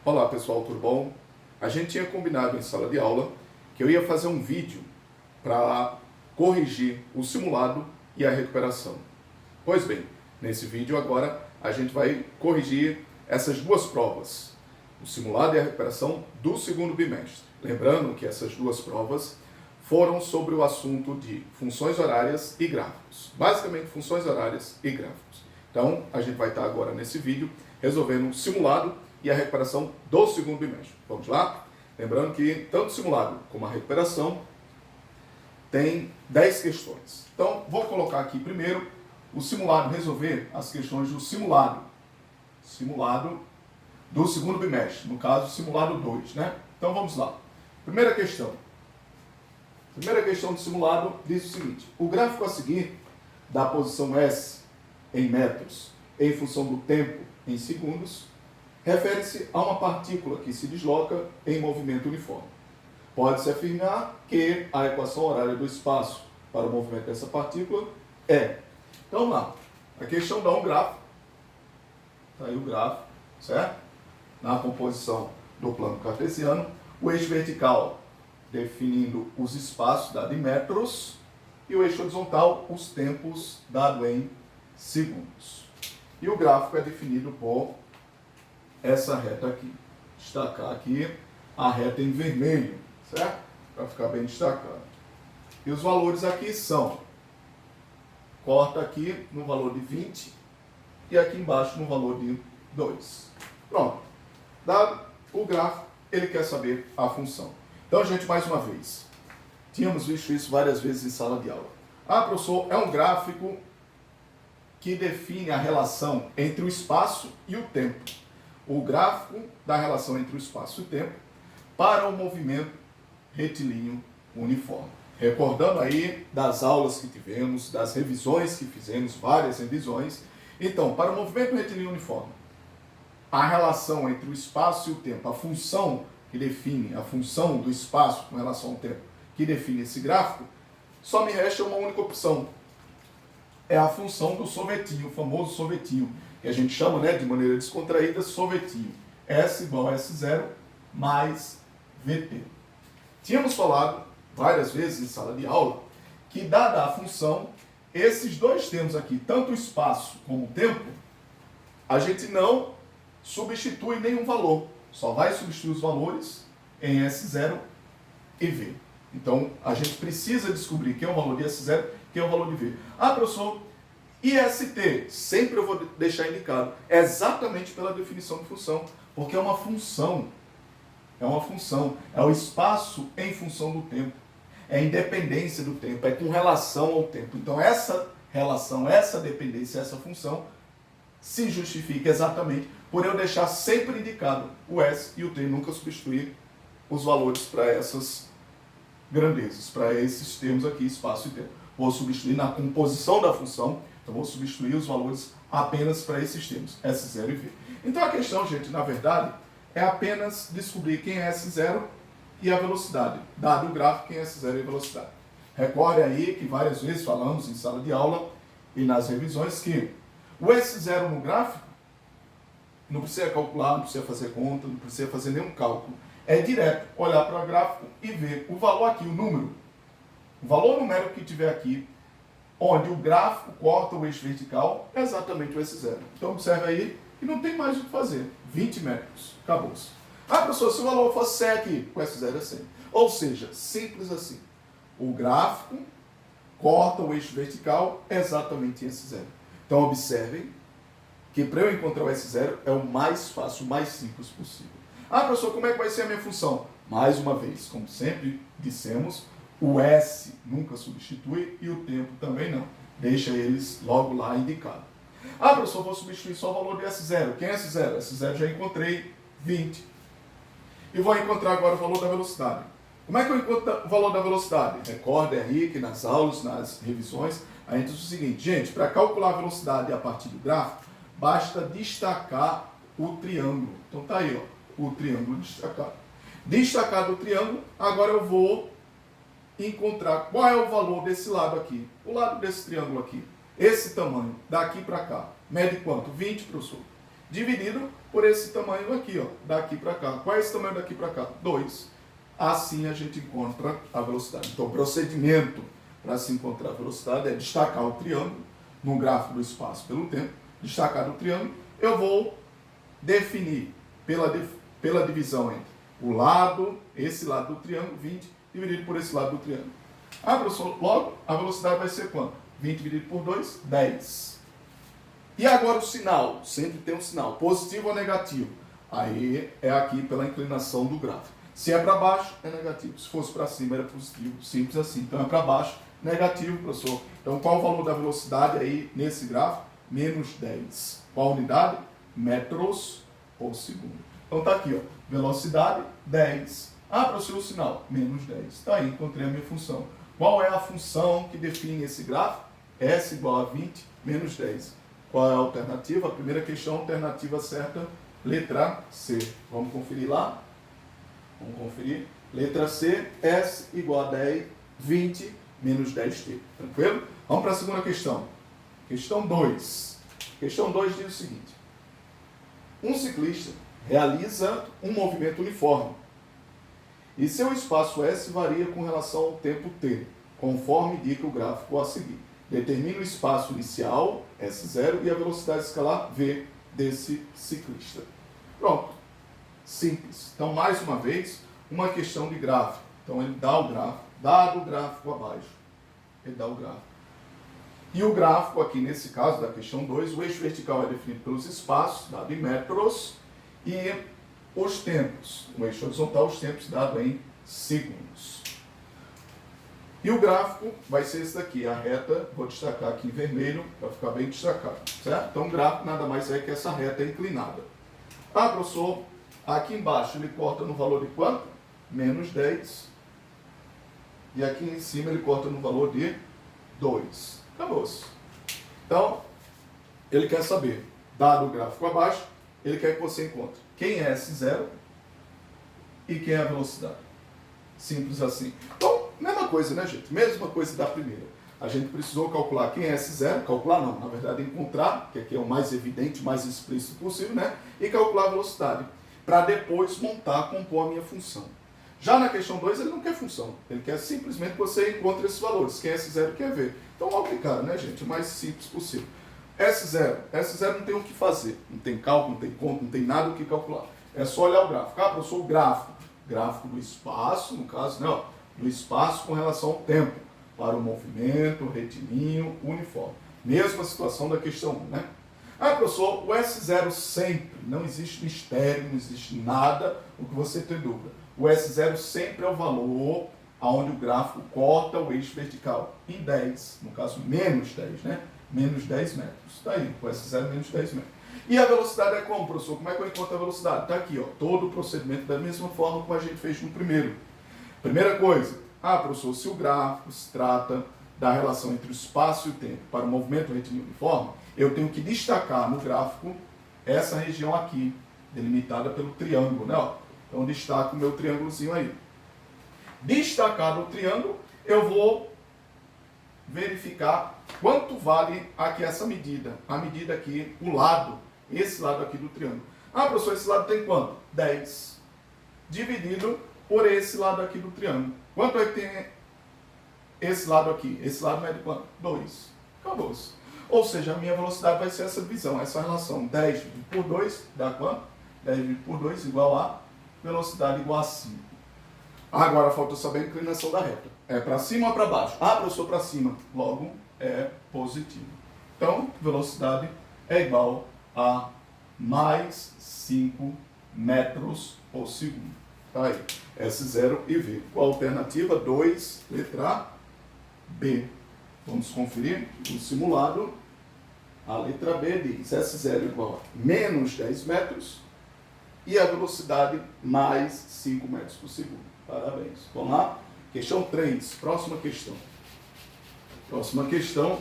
Olá pessoal, tudo bom? A gente tinha combinado em sala de aula que eu ia fazer um vídeo para corrigir o simulado e a recuperação. Pois bem, nesse vídeo agora a gente vai corrigir essas duas provas, o simulado e a recuperação do segundo bimestre. Lembrando que essas duas provas foram sobre o assunto de funções horárias e gráficos. Basicamente, funções horárias e gráficos. Então, a gente vai estar agora nesse vídeo resolvendo o simulado e a recuperação do segundo bimestre. Vamos lá? Lembrando que tanto o simulado como a recuperação tem 10 questões. Então, vou colocar aqui primeiro o simulado, resolver as questões do simulado do segundo bimestre, no caso, simulado 2, né? Então, vamos lá. Primeira questão do simulado diz o seguinte: o gráfico a seguir da posição S em metros em função do tempo em segundos refere-se a uma partícula que se desloca em movimento uniforme. Pode-se afirmar que a equação horária do espaço para o movimento dessa partícula é... Então, vamos lá. A questão dá um gráfico. Está aí o gráfico, certo? Na composição do plano cartesiano, o eixo vertical definindo os espaços, dado em metros, e o eixo horizontal, os tempos, dado em segundos. E o gráfico é definido por essa reta aqui. Destacar aqui a reta em vermelho, certo? Para ficar bem destacado. E os valores aqui são, corta aqui no valor de 20 e aqui embaixo no valor de 2. Pronto. Dado o gráfico, ele quer saber a função. Então, gente, mais uma vez, tínhamos visto isso várias vezes em sala de aula. Ah, professor, é um gráfico que define a relação entre o espaço e o tempo. O gráfico da relação entre o espaço e o tempo para o movimento retilíneo uniforme. Recordando aí das aulas que tivemos, das revisões que fizemos, várias revisões. Então, para o movimento retilíneo uniforme, a relação entre o espaço e o tempo, a função que define, a função do espaço com relação ao tempo, que define esse gráfico, só me resta uma única opção. É a função do sorvetinho, o famoso sorvetinho, que a gente chama, né, de maneira descontraída, sorvetinho. S igual a S0 mais VT. Tínhamos falado várias vezes em sala de aula que, dada a função, esses dois termos aqui, tanto o espaço como o tempo, a gente não substitui nenhum valor. Só vai substituir os valores em S0 e V. Então, a gente precisa descobrir quem é o valor de S0 e quem é o valor de V. Ah, professor, e ST? Sempre eu vou deixar indicado. É exatamente pela definição de função. Porque é uma função. É uma função. É o espaço em função do tempo. É a independência do tempo. É com relação ao tempo. Então, essa relação, essa dependência, essa função se justifica exatamente por eu deixar sempre indicado o S e o T, nunca substituir os valores para essas grandezas, para esses termos aqui, espaço e tempo. Vou substituir na composição da função, então vou substituir os valores apenas para esses termos, S0 e V. Então a questão, gente, na verdade, é apenas descobrir quem é S0 e a velocidade, dado o gráfico, quem é S0 e a velocidade. Recorde aí que várias vezes falamos em sala de aula e nas revisões que o S0 no gráfico não precisa calcular, não precisa fazer conta, não precisa fazer nenhum cálculo. É direto olhar para o gráfico e ver o valor aqui, o número. O valor numérico que tiver aqui, onde o gráfico corta o eixo vertical, é exatamente o S0. Então observe aí que não tem mais o que fazer. 20 metros. Acabou-se. Ah, professor, se o valor fosse 100 aqui, o S0 é 100. Ou seja, simples assim. O gráfico corta o eixo vertical exatamente em S0. Então observem que para eu encontrar o S0 é o mais fácil, o mais simples possível. Ah, professor, como é que vai ser a minha função? Mais uma vez, como sempre dissemos, o S nunca substitui e o tempo também não. Deixa eles logo lá indicados. Ah, professor, vou substituir só o valor de S0. Quem é S0? S0 já encontrei 20. E vou encontrar agora o valor da velocidade. Como é que eu encontro o valor da velocidade? Recordem aí que nas aulas, nas revisões, a gente diz o seguinte: gente, para calcular a velocidade a partir do gráfico, basta destacar o triângulo. Então tá aí, ó, o triângulo destacado. Destacado o triângulo, agora eu vou encontrar qual é o valor desse lado aqui. O lado desse triângulo aqui. Esse tamanho, daqui para cá. Mede quanto? 20, professor. dividido por esse tamanho aqui, ó, daqui para cá. Qual é esse tamanho daqui para cá? 2. Assim a gente encontra a velocidade. Então, o procedimento para se encontrar a velocidade é destacar o triângulo no gráfico do espaço pelo tempo. Destacar o triângulo, eu vou definir pela divisão entre o lado, esse lado do triângulo, 20, dividido por esse lado do triângulo. Professor, logo, a velocidade vai ser quanto? 20 dividido por 2, 10. E agora o sinal, sempre tem um sinal, positivo ou negativo. Aí é aqui pela inclinação do gráfico. Se é para baixo, é negativo. Se fosse para cima, era positivo. Simples assim. Então é para baixo, negativo, professor. Então qual o valor da velocidade aí nesse gráfico? Menos 10. Qual unidade? Metros por segundo. Então está aqui, ó. Velocidade, 10. Professor, o sinal? Menos 10. Está aí, encontrei a minha função. Qual é a função que define esse gráfico? S igual a 20 menos 10. Qual é a alternativa? A primeira questão, alternativa certa, letra C. Vamos conferir lá? Vamos conferir. Letra C, S igual a 10, 20 menos 10t. Tranquilo? Vamos para a segunda questão. Questão 2. Questão 2 diz o seguinte. Um ciclista realiza um movimento uniforme e seu espaço S varia com relação ao tempo t, conforme indica o gráfico a seguir. Determine o espaço inicial, S0, e a velocidade escalar V desse ciclista. Pronto. Simples. Então, mais uma vez, uma questão de gráfico. Então, ele dá o gráfico, dado o gráfico abaixo. Ele dá o gráfico. E o gráfico aqui, nesse caso da questão 2, o eixo vertical é definido pelos espaços, dado em metros, e os tempos, o eixo horizontal, os tempos dado em segundos. E o gráfico vai ser esse daqui, a reta, vou destacar aqui em vermelho, para ficar bem destacado, certo? Então, o gráfico nada mais é que essa reta inclinada. Professor, aqui embaixo ele corta no valor de quanto? Menos 10. E aqui em cima ele corta no valor de 2. Acabou-se. Então, ele quer saber, dado o gráfico abaixo, ele quer que você encontre quem é S0 e quem é a velocidade. Simples assim. Então, mesma coisa, né, gente? Mesma coisa da primeira. A gente precisou calcular quem é S0, calcular não, na verdade encontrar, que aqui é o mais evidente, mais explícito possível, né? E calcular a velocidade, para depois montar, compor a minha função. Já na questão 2, ele não quer função, ele quer simplesmente que você encontre esses valores, quem é S0 e quem é V. Então, logo de cara, né, gente? O mais simples possível. S0 não tem o que fazer, não tem cálculo, não tem conta, não tem nada o que calcular. É só olhar o gráfico. Professor, o gráfico do espaço, no caso, né, ó, do espaço com relação ao tempo, para o movimento, retilíneo, uniforme. Mesma situação da questão 1, né? Professor, o S0 sempre, não existe mistério, não existe nada o que você tem dúvida. O S0 sempre é o valor onde o gráfico corta o eixo vertical, em 10, no caso menos 10, né? Menos 10 metros. Está aí, o S0 menos 10 metros. E a velocidade é como, professor? Como é que eu encontro a velocidade? Está aqui, ó, todo o procedimento da mesma forma como a gente fez no primeiro. Primeira coisa, professor, se o gráfico se trata da relação entre o espaço e o tempo para o movimento retilíneo uniforme, eu tenho que destacar no gráfico essa região aqui, delimitada pelo triângulo, né? Ó. Então, destaco o meu triângulozinho aí. Destacado o triângulo, eu vou verificar quanto vale aqui essa medida. A medida aqui, o lado, esse lado aqui do triângulo. Professor, esse lado tem quanto? 10. Dividido por esse lado aqui do triângulo. Quanto é que tem esse lado aqui? Esse lado mede quanto? 2. Acabou-se. Ou seja, a minha velocidade vai ser essa divisão, essa relação. 10 dividido por 2 dá quanto? 10 dividido por 2 igual a velocidade igual a 5. Agora falta saber a inclinação da reta. É para cima ou para baixo? Professor, para cima. Logo, é positivo. Então, velocidade é igual a mais 5 metros por segundo. Tá aí. S0 e V. Qual a alternativa? 2, letra B. Vamos conferir o simulado. A letra B diz S0 igual a menos 10 metros e a velocidade mais 5 metros por segundo. Parabéns. Vamos lá? Questão 3. Próxima questão. Próxima questão.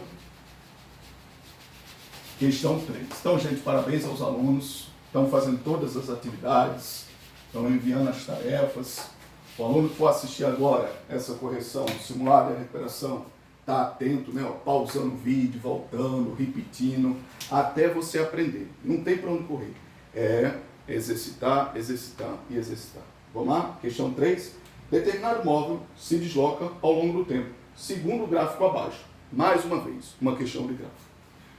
Questão 3. Então, gente, parabéns aos alunos. Estão fazendo todas as atividades. Estão enviando as tarefas. O aluno que for assistir agora essa correção, o simulado e a recuperação, estar atento, né? Ó, pausando o vídeo, voltando, repetindo, até você aprender. Não tem para onde correr. É exercitar, exercitar e exercitar. Vamos lá? Questão 3. Determinado móvel se desloca ao longo do tempo, segundo o gráfico abaixo. Mais uma vez, uma questão de gráfico.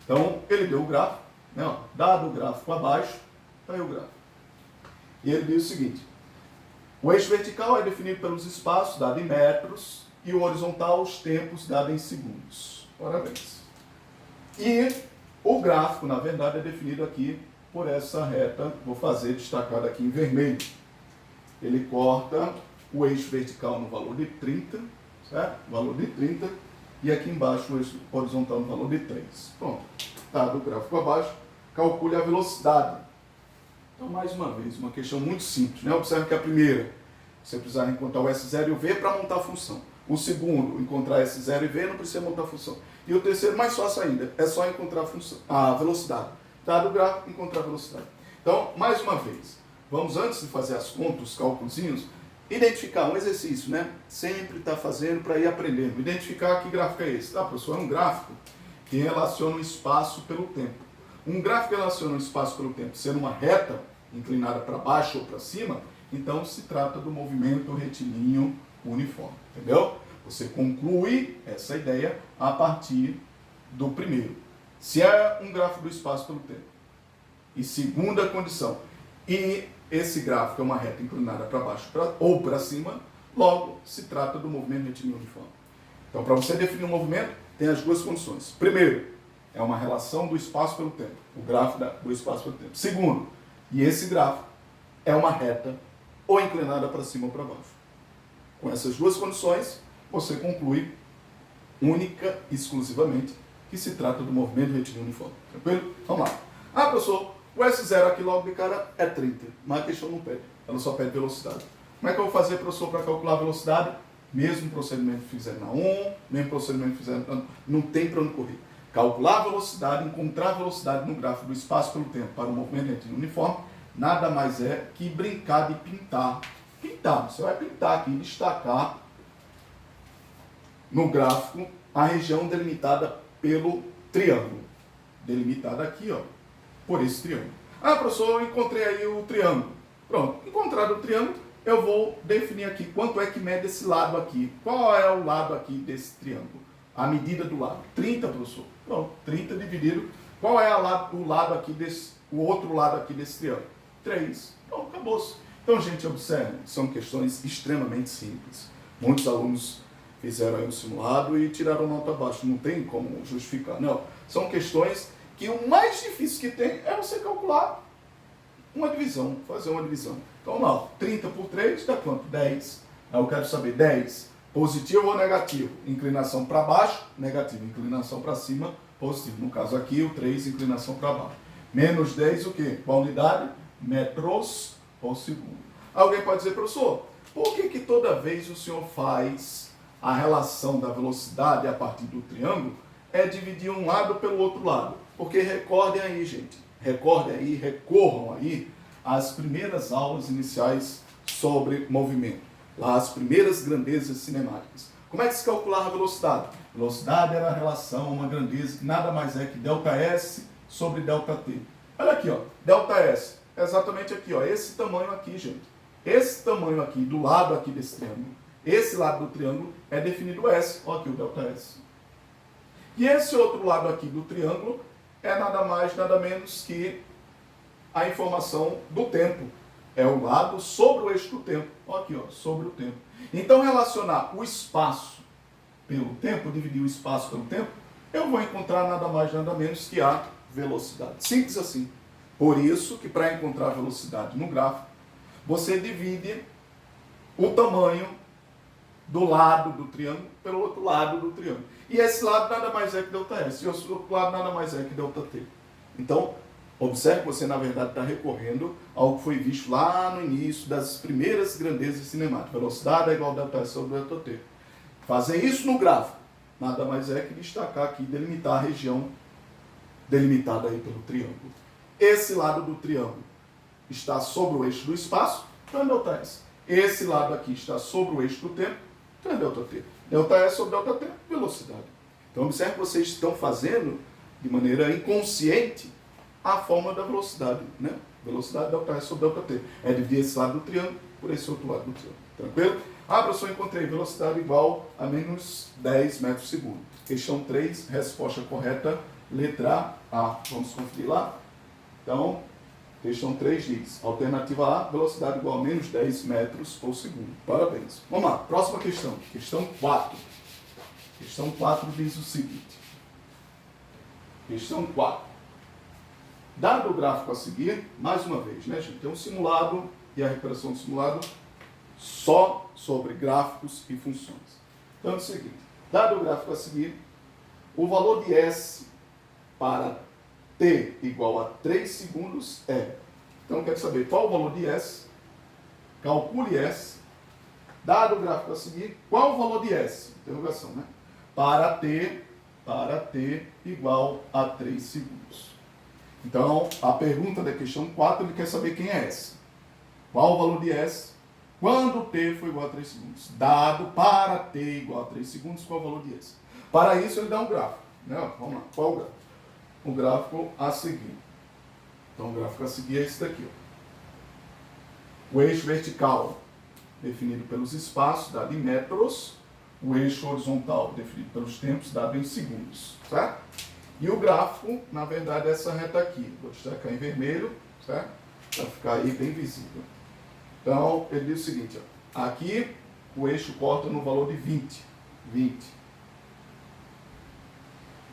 Então, ele deu o gráfico, né? Ó, dado o gráfico abaixo, está aí o gráfico. E ele diz o seguinte: o eixo vertical é definido pelos espaços, dado em metros, e o horizontal, os tempos, dado em segundos. Parabéns. E o gráfico, na verdade, é definido aqui por essa reta, vou fazer destacado aqui em vermelho. Ele corta o eixo vertical no valor de 30, certo? Valor de 30, e aqui embaixo o eixo horizontal no valor de 3. Pronto. Dado o gráfico abaixo, calcule a velocidade. Então, mais uma vez, uma questão muito simples, né? Observe que a primeira, você precisar encontrar o S0 e o V para montar a função. O segundo, encontrar S0 e V, não precisa montar a função. E o terceiro, mais fácil ainda, é só encontrar a função, a velocidade. Dado o gráfico, encontrar a velocidade. Então, mais uma vez, vamos, antes de fazer as contas, os cálculozinhos, identificar um exercício, né? Sempre está fazendo para ir aprendendo. Identificar que gráfico é esse. Tá, professor? É um gráfico que relaciona o espaço pelo tempo. Um gráfico que relaciona o espaço pelo tempo sendo uma reta inclinada para baixo ou para cima, então se trata do movimento retilíneo uniforme. Entendeu? Você conclui essa ideia a partir do primeiro. Se é um gráfico do espaço pelo tempo. E segunda condição, e esse gráfico é uma reta inclinada para baixo ou para cima, logo se trata do movimento retilíneo uniforme. Então, para você definir um movimento, tem as duas condições. Primeiro, é uma relação do espaço pelo tempo, o gráfico do espaço pelo tempo. Segundo, e esse gráfico é uma reta ou inclinada para cima ou para baixo. Com essas duas condições, você conclui única e exclusivamente que se trata do movimento retilíneo uniforme. Tranquilo? Vamos lá. Ah, professor, o S0 aqui logo de cara é 30, mas a questão não pede, ela só pede velocidade. Como é que eu vou fazer, professor, para calcular a velocidade? Mesmo procedimento que fizer na 1, mesmo procedimento que fizer na... Não tem para onde correr. Calcular a velocidade, encontrar a velocidade no gráfico do espaço pelo tempo para o movimento retilíneo uniforme, nada mais é que brincar de pintar. Pintar, você vai pintar aqui, destacar no gráfico a região delimitada pelo triângulo. Delimitada aqui, ó, por esse triângulo. Ah, professor, eu encontrei aí o triângulo. Pronto, encontrado o triângulo, eu vou definir aqui quanto é que mede esse lado aqui. Qual é o lado aqui desse triângulo? A medida do lado. 30, professor. Pronto, 30 dividido. Qual é o lado aqui o outro lado aqui desse triângulo? 3. Então, acabou-se. Então, gente, observe, são questões extremamente simples. Muitos alunos fizeram aí um simulado e tiraram nota baixa. Não tem como justificar. Não, são questões que o mais difícil que tem é você calcular uma divisão, fazer uma divisão. Então, vamos lá, 30 por 3 dá quanto? 10. Aí eu quero saber, 10, positivo ou negativo? Inclinação para baixo, negativo. Inclinação para cima, positivo. No caso aqui, o 3, inclinação para baixo. Menos 10, o quê? Qual unidade? Metros por segundo. Alguém pode dizer, professor, por que toda vez o senhor faz a relação da velocidade a partir do triângulo é dividir um lado pelo outro lado? Porque recordem aí, gente, recordem aí, recorram aí às primeiras aulas iniciais sobre movimento, lá as primeiras grandezas cinemáticas. Como é que se calculava a velocidade? Velocidade era a relação a uma grandeza que nada mais é que ΔS sobre ΔT. Olha aqui, ó, ΔS, exatamente aqui, ó, esse tamanho aqui, gente. Esse tamanho aqui, do lado aqui desse triângulo, esse lado do triângulo é definido S, ó aqui o ΔS. E esse outro lado aqui do triângulo é nada mais, nada menos que a informação do tempo. É o lado sobre o eixo do tempo. Ó aqui, ó, sobre o tempo. Então, relacionar o espaço pelo tempo, dividir o espaço pelo tempo, eu vou encontrar nada mais, nada menos que a velocidade. Simples assim. Por isso que para encontrar a velocidade no gráfico, você divide o tamanho do lado do triângulo pelo outro lado do triângulo. E esse lado nada mais é que ΔS, e o outro lado nada mais é que ΔT. Então, observe que você, na verdade, está recorrendo ao que foi visto lá no início das primeiras grandezas cinemáticas. Velocidade é igual a ΔS sobre ΔT. Fazer isso no gráfico, nada mais é que destacar aqui, delimitar a região delimitada aí pelo triângulo. Esse lado do triângulo está sobre o eixo do espaço, então é ΔS. Esse lado aqui está sobre o eixo do tempo, então é ΔT. ΔS sobre ΔT, velocidade. Então, observe que vocês estão fazendo de maneira inconsciente a fórmula da velocidade, né? Velocidade delta S sobre delta T. É dividir esse lado do triângulo por esse outro lado do triângulo. Tranquilo? Professor, encontrei velocidade igual a menos 10 metros por segundo. Questão 3, resposta correta, letra A. Vamos conferir lá? Então, questão 3 diz, alternativa A, velocidade igual a menos 10 metros por segundo. Parabéns. Vamos lá, próxima questão. Questão 4. Questão 4 diz o seguinte. Questão 4. Dado o gráfico a seguir, mais uma vez, né, gente? Tem um simulado e a recuperação do simulado só sobre gráficos e funções. Então é o seguinte, dado o gráfico a seguir, o valor de S para T igual a 3 segundos é. Então quer saber qual o valor de S, calcule S, dado o gráfico a seguir, qual o valor de S? Interrogação, né? Para T igual a 3 segundos. Então, a pergunta da questão 4, ele quer saber quem é S. Qual o valor de S? Quando T for igual a 3 segundos. Dado para T igual a 3 segundos, qual o valor de S? Para isso, ele dá um gráfico. Né? Vamos lá. Qual o gráfico? O gráfico a seguir. Então, o gráfico a seguir é esse daqui. Ó. O eixo vertical, definido pelos espaços, dado em metros. O eixo horizontal, definido pelos tempos, dado em segundos. Certo? E o gráfico, na verdade, é essa reta aqui. Vou destacar em vermelho, certo? Para ficar aí bem visível. Então, ele diz o seguinte, ó. Aqui o eixo corta no valor de 20.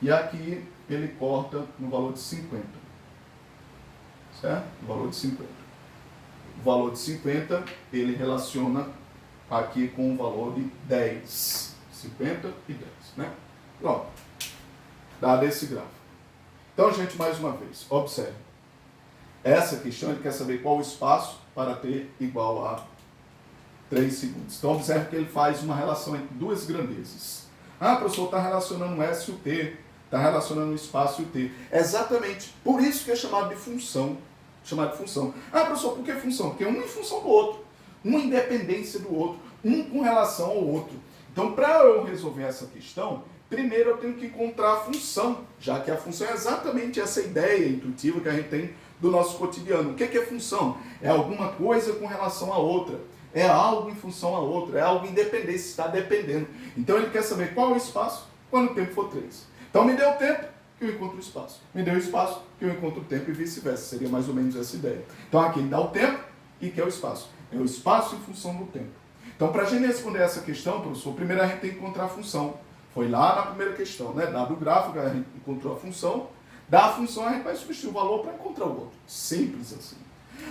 E aqui ele corta no valor de 50. Certo? No valor de 50. O valor de 50, ele relaciona aqui com o valor de 10. 50 e 10, né? Pronto. Dado esse gráfico. Então, gente, mais uma vez, observe. Essa questão, ele quer saber qual o espaço para T igual a 3 segundos. Então, observe que ele faz uma relação entre duas grandezas. Professor, está relacionando o S e o T, está relacionando o espaço e o T. Exatamente, por isso que é chamado de função. Professor, por que função? Porque um em função do outro, uma independência do outro, um com relação ao outro. Então, para eu resolver essa questão, primeiro eu tenho que encontrar a função, já que a função é exatamente essa ideia intuitiva que a gente tem do nosso cotidiano. O que é função? É alguma coisa com relação a outra. É algo em função a outra. É algo independente, está dependendo. Então ele quer saber qual é o espaço quando o tempo for 3. Então me deu o tempo que eu encontro o espaço. Me deu o espaço que eu encontro o tempo e vice-versa. Seria mais ou menos essa ideia. Então aqui ele dá o tempo e quer o espaço. É o espaço em função do tempo. Então para a gente responder essa questão, professor, primeiro a gente tem que encontrar a função. Foi lá na primeira questão, né? Dado o gráfico, a gente encontrou a função. Da função, a gente vai substituir o valor para encontrar o outro. Simples assim.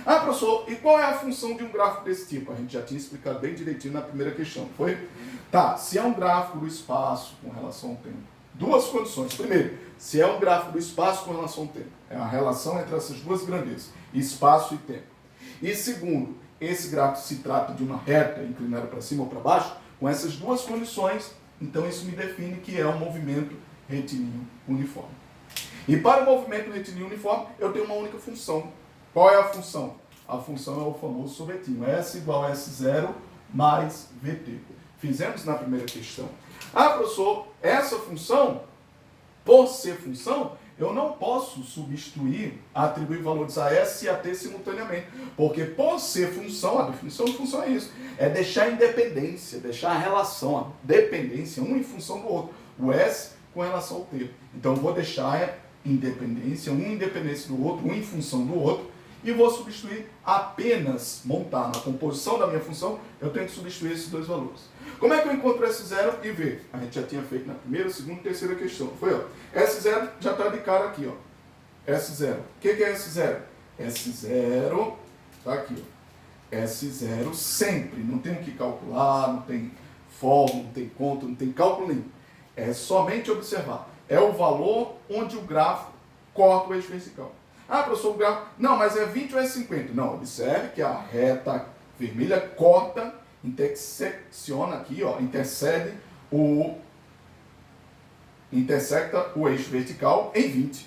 Professor, e qual é a função de um gráfico desse tipo? A gente já tinha explicado bem direitinho na primeira questão, foi? Tá, se é um gráfico do espaço com relação ao tempo. Duas condições. Primeiro, se é um gráfico do espaço com relação ao tempo. É a relação entre essas duas grandezas, espaço e tempo. E segundo, esse gráfico se trata de uma reta inclinada para cima ou para baixo, com essas duas condições. Então, isso me define que é um movimento retilíneo uniforme. E para o movimento retilíneo uniforme, eu tenho uma única função. Qual é a função? A função é o famoso sorvetinho. S igual a S0 mais VT. Fizemos na primeira questão. Professor, essa função, por ser função, eu não posso substituir, atribuir valores a S e a T simultaneamente. Porque por ser função, a definição de função é isso. É deixar a independência, deixar a relação, a dependência, um em função do outro. O S com relação ao T. Então, eu vou deixar a independência, um independência do outro, um em função do outro, e vou substituir apenas, montar na composição da minha função, eu tenho que substituir esses dois valores. Como é que eu encontro S0 e V? A gente já tinha feito na primeira, segunda e terceira questão. Foi, ó. S0 já está de cara aqui, ó. S0. O que é S0? S0, tá aqui, ó. S0 sempre. Não tem o que calcular, não tem fórmula, não tem conta, não tem cálculo nenhum. É somente observar. É o valor onde o gráfico corta o eixo vertical. Professor, o gráfico... Não, mas é 20 ou é 50? Não, observe que a reta vermelha corta, intersecciona aqui, ó, intersecta o eixo vertical em 20.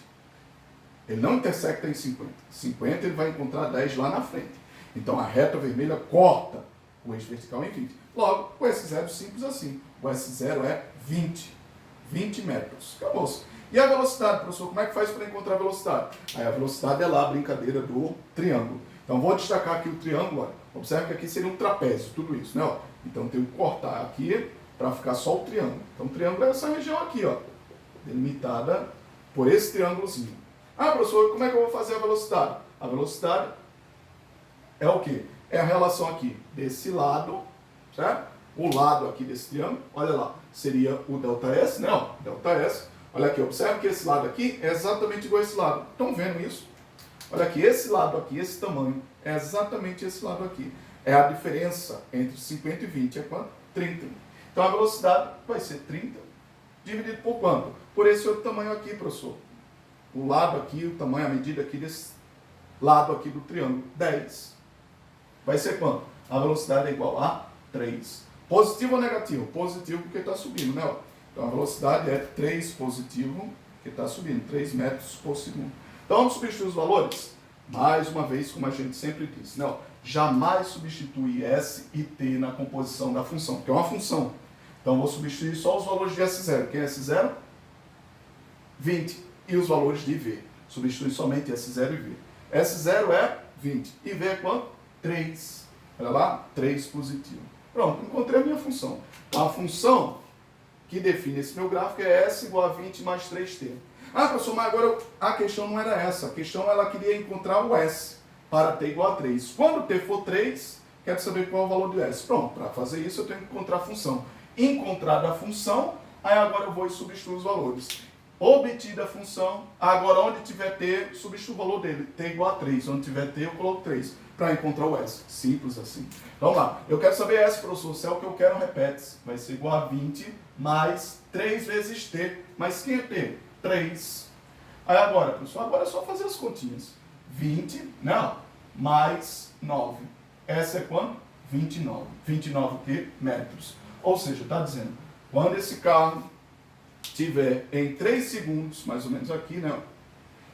Ele não intersecta em 50. 50 ele vai encontrar 10 lá na frente. Então a reta vermelha corta o eixo vertical em 20. Logo, o S0 simples assim. O S0 é 20. 20 metros. Acabou-se. E a velocidade, professor, como é que faz para encontrar a velocidade? Aí a velocidade é lá a brincadeira do triângulo. Então vou destacar aqui o triângulo, olha. Observe que aqui seria um trapézio, tudo isso, né? Ó. Então tenho que cortar aqui para ficar só o triângulo. Então o triângulo é essa região aqui, ó, delimitada por esse triângulozinho. Ah, professor, como é que eu vou fazer a velocidade? A velocidade é o quê? É a relação aqui desse lado, certo? O lado aqui desse triângulo, olha lá, seria o ΔS, né? Ó, ΔS. Olha aqui, observe que esse lado aqui é exatamente igual a esse lado. Estão vendo isso? Olha aqui, esse lado aqui, esse tamanho, é exatamente esse lado aqui. É a diferença entre 50 e 20, é quanto? 30. Então a velocidade vai ser 30 dividido por quanto? Por esse outro tamanho aqui, professor. O lado aqui, o tamanho, a medida aqui desse lado aqui do triângulo, 10. Vai ser quanto? A velocidade é igual a 3. Positivo ou negativo? Positivo porque está subindo, né? Ó. Então a velocidade é 3 positivo, que está subindo, 3 metros por segundo. Então vamos substituir os valores? Mais uma vez, como a gente sempre diz, né? Ó, jamais substitui S e T na composição da função, porque é uma função. Então vou substituir só os valores de S0. Quem é S0? 20. E os valores de V. Substitui somente S0 e V. S0 é 20. E V é quanto? 3. Olha lá, 3 positivo. Pronto, encontrei a minha função. Então a função que define esse meu gráfico é S igual a 20 mais 3T. Ah, professor, mas agora a questão não era essa. A questão ela queria encontrar o S para T igual a 3. Quando T for 3, quero saber qual é o valor de S. Pronto, para fazer isso eu tenho que encontrar a função. Encontrada a função, aí agora eu vou e substituo os valores. Obtida a função, agora onde tiver T, substituo o valor dele. T igual a 3. Onde tiver T, eu coloco 3 para encontrar o S. Simples assim. Vamos lá. Eu quero saber S, professor. Se é o que eu quero, repete. Vai ser igual a 20 mais 3 vezes T. Mas quem é T? 3. Aí agora, professor, agora é só fazer as continhas. 20, não, mais 9. S é quanto? 29. 29 o quê? Metros. Ou seja, está dizendo, quando esse carro tiver em 3 segundos, mais ou menos aqui, né?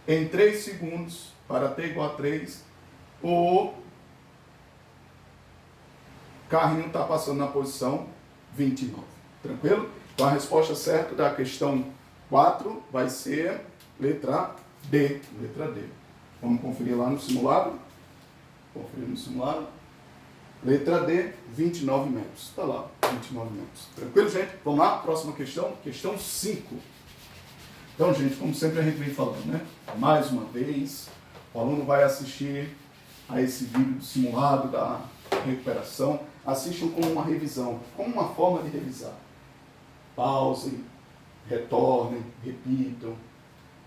Em 3 segundos, para T igual a 3, o carrinho está passando na posição 29. Tranquilo? Então a resposta certa da questão 4 vai ser letra D. Letra D. Vamos conferir lá no simulado. Conferir no simulado. Letra D, 29 metros. Está lá, 29 metros. Tranquilo, gente? Vamos lá, próxima questão. Questão 5. Então, gente, como sempre a gente vem falando, né? Mais uma vez, o aluno vai assistir a esse vídeo do simulado da recuperação. Assistam como uma revisão, como uma forma de revisar. Pausem, retornem, repitam,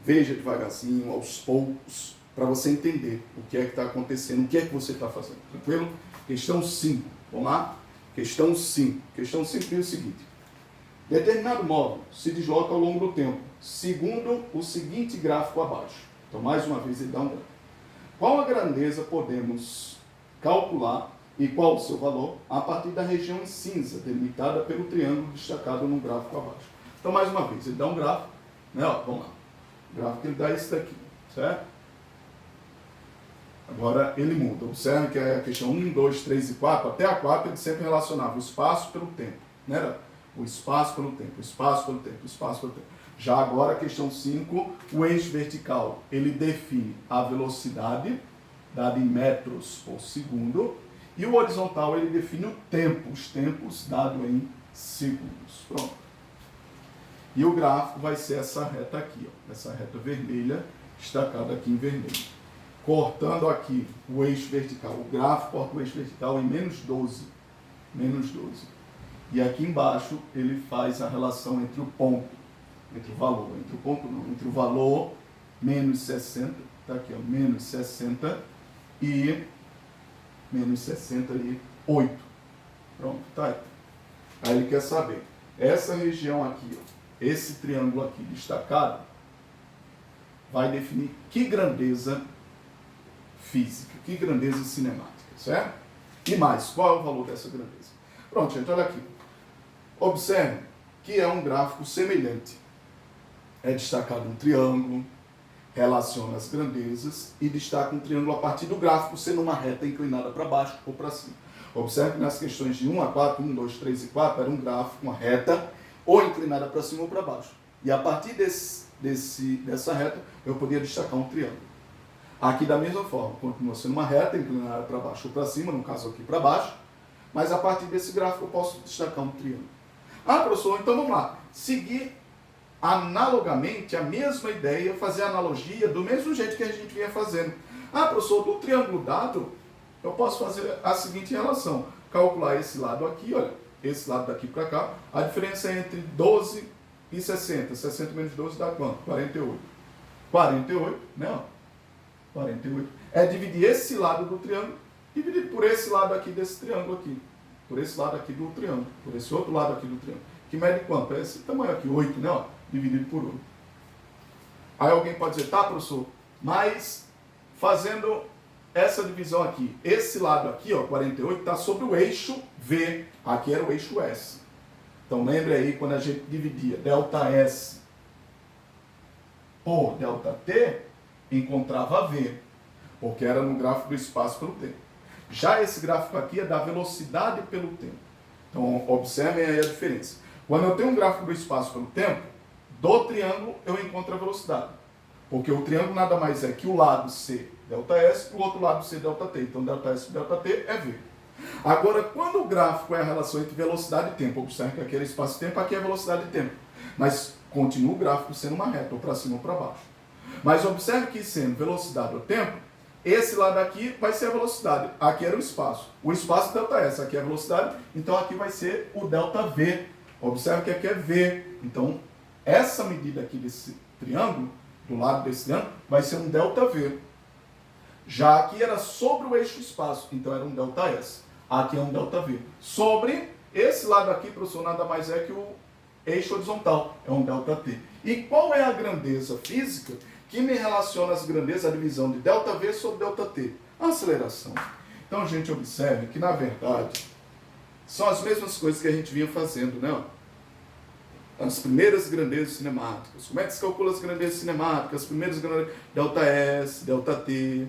veja devagarzinho, aos poucos, para você entender o que é que está acontecendo, o que é que você está fazendo. Tranquilo? Questão 5. Vamos lá? Questão 5. Questão 5 diz o seguinte. Determinado móvel se desloca ao longo do tempo, segundo o seguinte gráfico abaixo. Então, mais uma vez, ele dá um gráfico. Qual a grandeza podemos calcular e qual o seu valor a partir da região em cinza, delimitada pelo triângulo destacado no gráfico abaixo? Então, mais uma vez, ele dá um gráfico, né? Ó, vamos lá. O gráfico ele dá esse daqui, certo? Agora ele muda. Observe que a questão 1, 2, 3 e 4, até a 4 ele sempre relacionava o espaço pelo tempo. Né? O espaço pelo tempo, o espaço pelo tempo, o espaço pelo tempo. Já agora a questão 5, o eixo vertical, ele define a velocidade, dada em metros por segundo, e o horizontal ele define o tempo, os tempos dados em segundos. Pronto. E o gráfico vai ser essa reta aqui, ó, essa reta vermelha, destacada aqui em vermelho. Cortando aqui o eixo vertical. O gráfico corta o eixo vertical em menos 12. Menos 12. E aqui embaixo ele faz a relação entre o ponto, entre o valor, entre o ponto não, entre o valor menos 60, tá aqui, ó, menos 60 e menos 68. Pronto, tá aí. Aí ele quer saber, essa região aqui, ó, esse triângulo aqui destacado, vai definir que grandeza física, que grandeza cinemática, certo? E mais, qual é o valor dessa grandeza? Pronto, gente, olha aqui. Observe que é um gráfico semelhante. É destacado um triângulo, relaciona as grandezas e destaca um triângulo a partir do gráfico sendo uma reta inclinada para baixo ou para cima. Observe que nas questões de 1 a 4, 1, 2, 3 e 4, era um gráfico, uma reta, ou inclinada para cima ou para baixo. E a partir dessa reta, eu podia destacar um triângulo. Aqui da mesma forma, continua sendo uma reta inclinada para baixo ou para cima, no caso aqui para baixo, mas a partir desse gráfico eu posso destacar um triângulo. Ah, professor, então vamos lá. Seguir analogamente a mesma ideia, fazer analogia do mesmo jeito que a gente vinha fazendo. Ah, professor, do triângulo dado, eu posso fazer a seguinte relação. Calcular esse lado aqui, olha, esse lado daqui para cá. A diferença é entre 12 e 60. 60 menos 12 dá quanto? 48. 48, né? Ó, 48. É dividir esse lado do triângulo, dividido por esse lado aqui desse triângulo aqui. Por esse lado aqui do triângulo. Por esse outro lado aqui do triângulo. Que mede quanto? É esse tamanho aqui, 8, né? Ó, dividido por 8. Aí alguém pode dizer, tá, professor, mas fazendo essa divisão aqui, esse lado aqui, ó, 48, está sobre o eixo V. Aqui era o eixo S. Então lembre aí quando a gente dividia ΔS por ΔT, encontrava V, porque era no gráfico do espaço pelo tempo. Já esse gráfico aqui é da velocidade pelo tempo. Então observem aí a diferença. Quando eu tenho um gráfico do espaço pelo tempo, do triângulo eu encontro a velocidade. Porque o triângulo nada mais é que o lado C, ΔS, e o outro lado C, ΔT. Então ΔS e ΔT é V. Agora, quando o gráfico é a relação entre velocidade e tempo, observe que aqui é espaço-tempo, aqui é velocidade e tempo. Mas continua o gráfico sendo uma reta, ou para cima ou para baixo. Mas observe que sendo velocidade ou tempo, esse lado aqui vai ser a velocidade. Aqui era o espaço. O espaço ΔS, aqui é a velocidade, então aqui vai ser o ΔV. Observe que aqui é V. Então, essa medida aqui desse triângulo, do lado desse triângulo, vai ser um ΔV. Já aqui era sobre o eixo espaço, então era um ΔS. Aqui é um ΔV. Sobre esse lado aqui, professor, nada mais é que o eixo horizontal, é um ΔT. E qual é a grandeza física que me relaciona as grandezas, a divisão de ΔV sobre ΔT? A aceleração. Então, gente, observe que, na verdade, são as mesmas coisas que a gente vinha fazendo, né? As primeiras grandezas cinemáticas. Como é que se calcula as grandezas cinemáticas? As primeiras grandezas, ΔS, ΔT,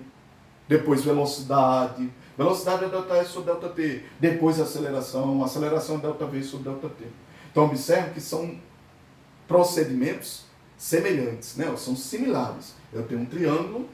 depois velocidade. Velocidade é ΔS sobre ΔT. Depois aceleração é ΔV sobre ΔT. Então, observe que são procedimentos semelhantes, né? São similares. Eu tenho um triângulo,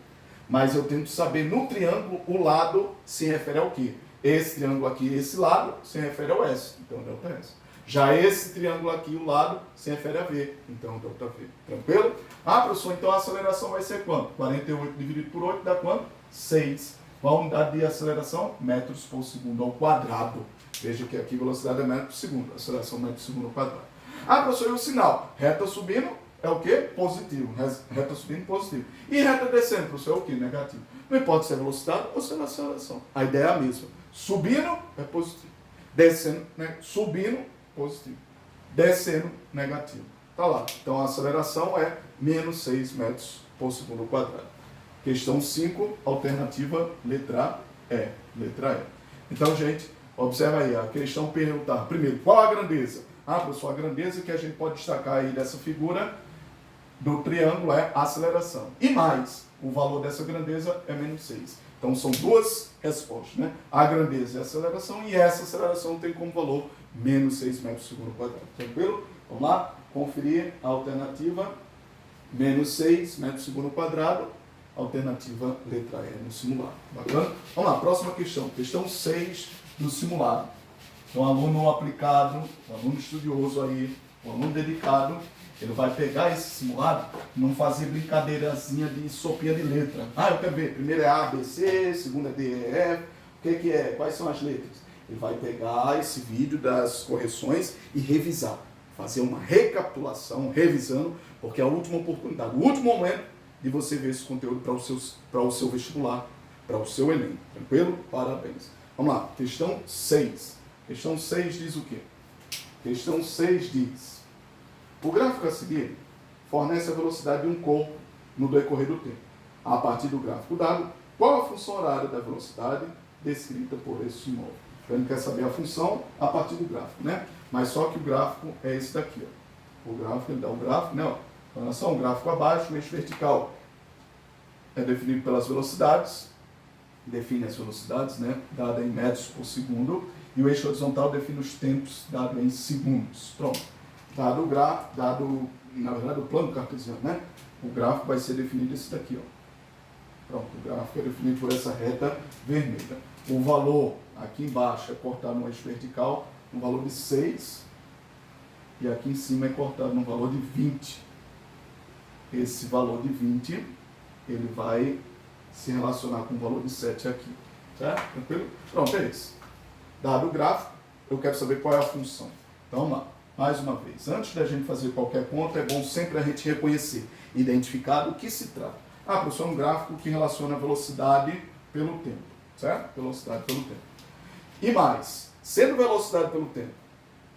mas eu tenho que saber no triângulo o lado se refere ao quê? Esse triângulo aqui, esse lado, se refere ao S, então ΔS. Já esse triângulo aqui, o lado, se refere a V, então ΔV. Tranquilo? Ah, professor, então a aceleração vai ser quanto? 48 dividido por 8 dá quanto? 6. Qual a unidade de aceleração? Metros por segundo ao quadrado. Veja que aqui a velocidade é metro por segundo, a aceleração é metro por segundo ao quadrado. Ah, professor, e o sinal? Reta subindo é o quê? Positivo. Reta subindo, positivo. E reta descendo, professor, é o quê? Negativo. Não importa se é velocidade ou se é aceleração. A ideia é a mesma. Subindo é positivo. Descendo, né? Subindo, positivo. Descendo, negativo. Tá lá. Então a aceleração é menos 6 metros por segundo ao quadrado. Questão 5, alternativa letra E. Letra E. Então, gente, observa aí. A questão perguntar. Primeiro, qual a grandeza? Ah, professor, a grandeza que a gente pode destacar aí dessa figura do triângulo é a aceleração. E mais, o valor dessa grandeza é menos 6. Então são duas respostas, né? A grandeza é a aceleração e essa aceleração tem como valor menos 6 metros por segundo quadrado. Tranquilo? Vamos lá? Conferir a alternativa menos 6 metros por segundo quadrado. Alternativa letra E no simulado. Bacana? Vamos lá, próxima questão. Questão 6 do simulado. Então, um aluno aplicado, um aluno estudioso aí, um aluno dedicado, ele vai pegar esse simulado e não fazer brincadeirazinha de sopinha de letra. Ah, eu quero ver, primeiro é A, B, C, segundo é D, E, F, o que é? Quais são as letras? Ele vai pegar esse vídeo das correções e revisar. Fazer uma recapitulação, revisando, porque é a última oportunidade, o último momento de você ver esse conteúdo para o seu vestibular, para o seu Enem. Tranquilo? Parabéns. Vamos lá, questão 6. Questão 6 diz o quê? Questão 6 diz: o gráfico a seguir fornece a velocidade de um corpo no decorrer do tempo. A partir do gráfico dado, qual a função horária da velocidade descrita por esse imóvel? Então, ele quer saber a função a partir do gráfico, né? Mas só que o gráfico é esse daqui, ó. O gráfico, ele dá um gráfico, né? Ó. Então, é só um gráfico abaixo, o eixo vertical é definido pelas velocidades, define as velocidades, né? Dada em metros por segundo. E o eixo horizontal define os tempos dados em segundos. Pronto. na verdade, o plano cartesiano, né? O gráfico vai ser definido esse daqui, ó. Pronto, o gráfico é definido por essa reta vermelha. O valor aqui embaixo é cortado no eixo vertical no valor de 6 e aqui em cima é cortado no valor de 20. Esse valor de 20, ele vai se relacionar com o valor de 7 aqui, certo? Tranquilo? Pronto, é isso. Dado o gráfico, eu quero saber qual é a função. Então, vamos lá. Mais uma vez, antes da gente fazer qualquer conta, é bom sempre a gente reconhecer, identificar do que se trata. Professor, é um gráfico que relaciona a velocidade pelo tempo, certo? Velocidade pelo tempo. E mais, sendo velocidade pelo tempo,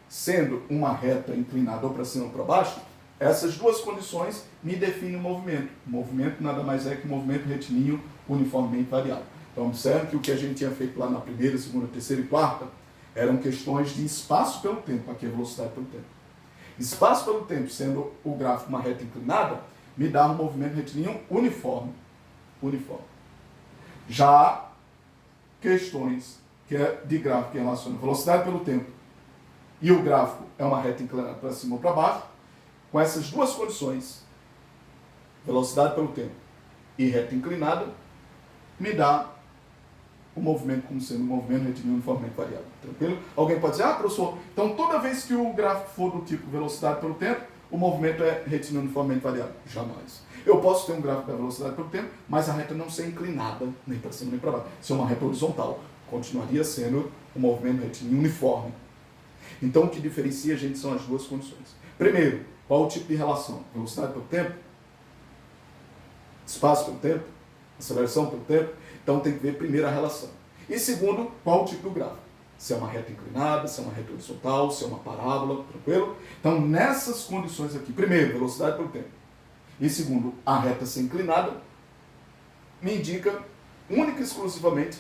sendo uma reta inclinada ou para cima ou para baixo, essas duas condições me definem o movimento. O movimento nada mais é que um movimento retilíneo uniformemente variável. Então, observe que o que a gente tinha feito lá na primeira, segunda, terceira e quarta eram questões de espaço pelo tempo, aqui é velocidade pelo tempo. Espaço pelo tempo, sendo o gráfico uma reta inclinada, me dá um movimento retilíneo uniforme. Já questões que é de gráfico que relaciona velocidade pelo tempo e o gráfico é uma reta inclinada para cima ou para baixo, com essas duas condições, velocidade pelo tempo e reta inclinada, me dá o movimento como sendo um movimento retilíneo uniformemente variável. Tranquilo? Alguém pode dizer, professor, então toda vez que o gráfico for do tipo velocidade pelo tempo, o movimento é retilíneo uniformemente variável? Jamais. Eu posso ter um gráfico da velocidade pelo tempo, mas a reta não ser inclinada, nem para cima nem para baixo. Se é uma reta horizontal, continuaria sendo um movimento retilíneo uniforme. Então, o que diferencia a gente são as duas condições. Primeiro, qual o tipo de relação? Velocidade pelo tempo? Espaço pelo tempo? Aceleração pelo tempo? Então, tem que ver primeiro a relação. E segundo, qual o tipo do gráfico? Se é uma reta inclinada, se é uma reta horizontal, se é uma parábola, tranquilo? Então, nessas condições aqui, primeiro, velocidade pelo tempo. E segundo, a reta ser inclinada, me indica única e exclusivamente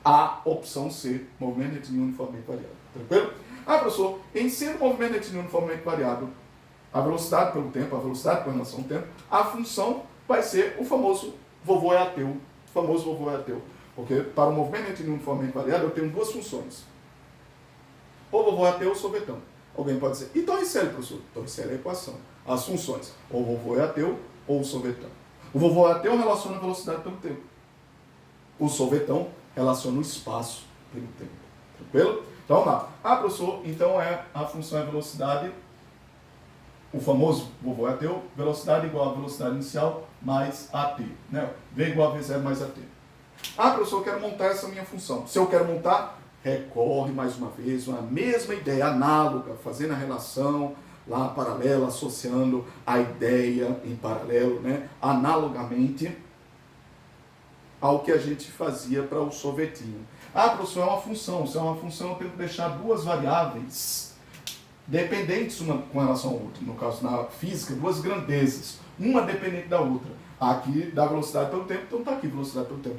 a opção C, movimento retilíneo uniformemente variável. Tranquilo? Professor, em sendo movimento retilíneo uniformemente variável, a velocidade pelo tempo, a velocidade com relação ao tempo, a função vai ser o famoso vovô é ateu. Porque para o movimento retilíneo uniformemente variável eu tenho duas funções. Ou vovô é ateu ou sorvetão. Alguém pode dizer, e Torricelli, professor? Torricelli é a equação. As funções, ou o vovô é ateu ou o sorvetão. O vovô é ateu relaciona a velocidade pelo tempo. O sorvetão relaciona o espaço pelo tempo. Tranquilo? Então, vamos lá. Professor, então a função é velocidade, o famoso vovô é ateu, velocidade igual a velocidade inicial mais AT. Né? V igual a V0 mais AT. Professor, eu quero montar essa minha função. Se eu quero montar, recorre mais uma vez, a mesma ideia análoga, fazendo a relação lá paralela, associando a ideia em paralelo, né? Analogamente ao que a gente fazia para o sorvetinho. Professor, é uma função. Se é uma função, eu tenho que deixar duas variáveis dependentes uma com relação à outra. No caso, na física, duas grandezas, uma dependente da outra. Aqui, da velocidade pelo tempo, então está aqui velocidade pelo tempo.